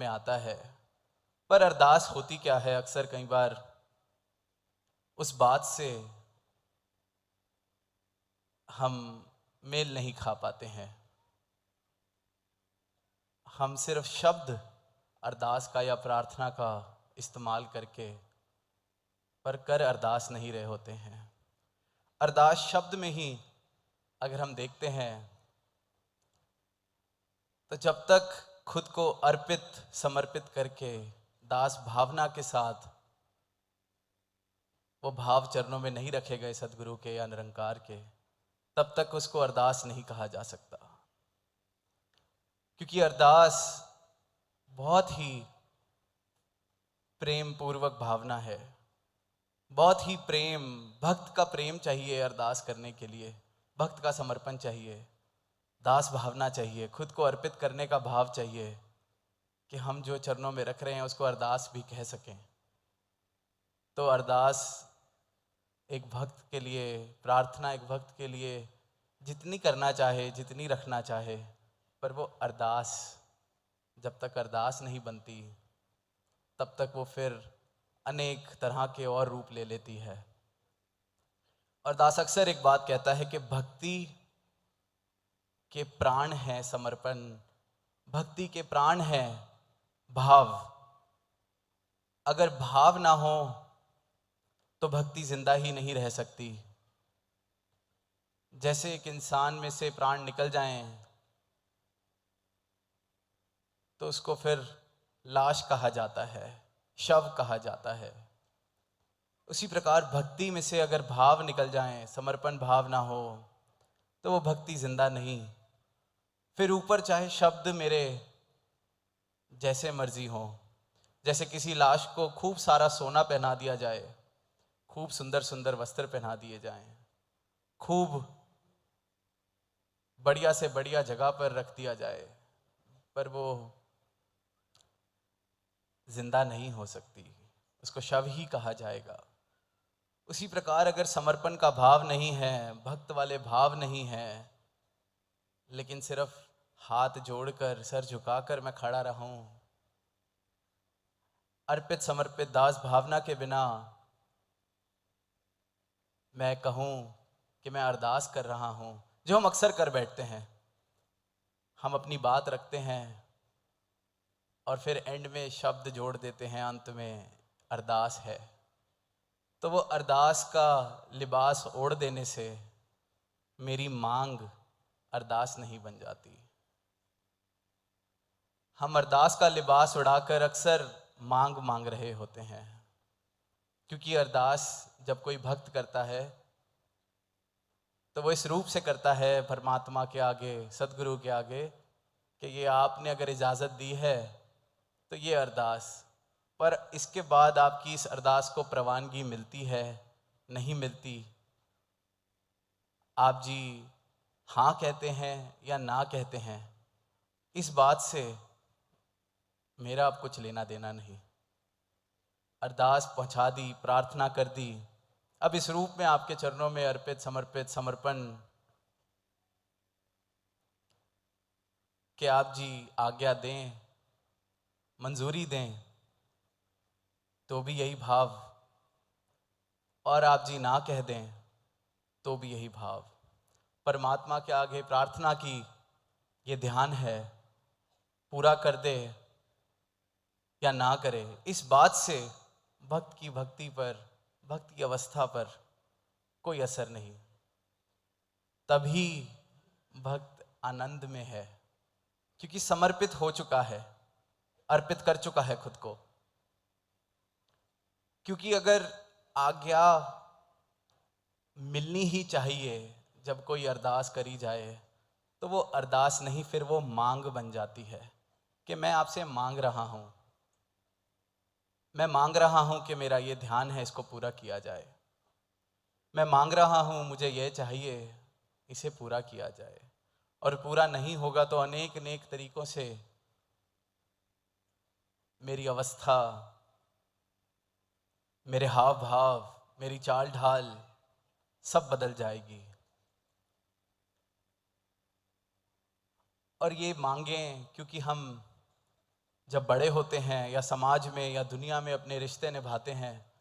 में आता है। पर अरदास होती क्या है, अक्सर कई बार उस बात से हम मेल नहीं खा पाते हैं। हम सिर्फ शब्द अरदास का या प्रार्थना का इस्तेमाल करके पर कर अरदास नहीं रहे होते हैं। अरदास शब्द में ही अगर हम देखते हैं तो जब तक खुद को अर्पित समर्पित करके दास भावना के साथ वो भाव चरणों में नहीं रखे गए सदगुरु के या निरंकार के, तब तक उसको अरदास नहीं कहा जा सकता। क्योंकि अरदास बहुत ही प्रेम पूर्वक भावना है, बहुत ही प्रेम, भक्त का प्रेम चाहिए अरदास करने के लिए, भक्त का समर्पण चाहिए, दास भावना चाहिए, खुद को अर्पित करने का भाव चाहिए कि हम जो चरणों में रख रहे हैं उसको अरदास भी कह सकें। तो अरदास एक भक्त के लिए, प्रार्थना एक भक्त के लिए जितनी करना चाहे, जितनी रखना चाहे, पर वो अरदास जब तक अरदास नहीं बनती तब तक वो फिर अनेक तरह के और रूप ले लेती है। और दास अक्सर एक बात कहता है कि भक्ति के प्राण है समर्पण, भक्ति के प्राण है भाव। अगर भाव ना हो तो भक्ति जिंदा ही नहीं रह सकती। जैसे एक इंसान में से प्राण निकल जाएं तो उसको फिर लाश कहा जाता है, शव कहा जाता है। उसी प्रकार भक्ति में से अगर भाव निकल जाएं, समर्पण भाव ना हो, तो वो भक्ति जिंदा नहीं। फिर ऊपर चाहे शब्द मेरे जैसे मर्जी हो, जैसे किसी लाश को खूब सारा सोना पहना दिया जाए, खूब सुंदर सुंदर वस्त्र पहना दिए जाएं, खूब बढ़िया से बढ़िया जगह पर रख दिया जाए, पर वो जिंदा नहीं हो सकती, उसको शव ही कहा जाएगा। उसी प्रकार अगर समर्पण का भाव नहीं है, भक्त वाले भाव नहीं है, लेकिन सिर्फ हाथ जोड़कर सर झुकाकर मैं खड़ा रहूं, अर्पित समर्पित दास भावना के बिना मैं कहूं कि मैं अरदास कर रहा हूं, जो हम अक्सर कर बैठते हैं। हम अपनी बात रखते हैं और फिर एंड में शब्द जोड़ देते हैं, अंत में अरदास है। तो वो अरदास का लिबास ओढ़ देने से मेरी मांग अरदास नहीं बन जाती। हम अरदास का लिबास उड़ाकर अक्सर मांग मांग रहे होते हैं। क्योंकि अरदास जब कोई भक्त करता है तो वो इस रूप से करता है परमात्मा के आगे, सदगुरु के आगे, कि ये आपने अगर इजाज़त दी है तो ये अरदास, पर इसके बाद आपकी इस अरदास को प्रवानगी मिलती है, नहीं मिलती, आप जी हाँ कहते हैं या ना कहते हैं, इस बात से मेरा अब कुछ लेना देना नहीं। अरदास पहुंचा दी, प्रार्थना कर दी, अब इस रूप में आपके चरणों में अर्पित समर्पित समर्पण कि आप जी आज्ञा दें, मंजूरी दें, तो भी यही भाव, और आप जी ना कह दें तो भी यही भाव। परमात्मा के आगे प्रार्थना की ये ध्यान है, पूरा कर दे या ना करे, इस बात से भक्त की भक्ति पर, भक्त की अवस्था पर कोई असर नहीं। तभी भक्त आनंद में है, क्योंकि समर्पित हो चुका है, अर्पित कर चुका है खुद को। क्योंकि अगर आज्ञा मिलनी ही चाहिए जब कोई अरदास करी जाए, तो वो अरदास नहीं, फिर वो मांग बन जाती है कि मैं आपसे मांग रहा हूं, मैं मांग रहा हूं कि मेरा ये ध्यान है, इसको पूरा किया जाए। मैं मांग रहा हूं, मुझे ये चाहिए, इसे पूरा किया जाए। और पूरा नहीं होगा तो अनेक अनेक तरीकों से मेरी अवस्था, मेरे हाव भाव, मेरी चाल ढाल सब बदल जाएगी। और ये मांगें क्योंकि हम जब बड़े होते हैं या समाज में या दुनिया में अपने रिश्ते निभाते हैं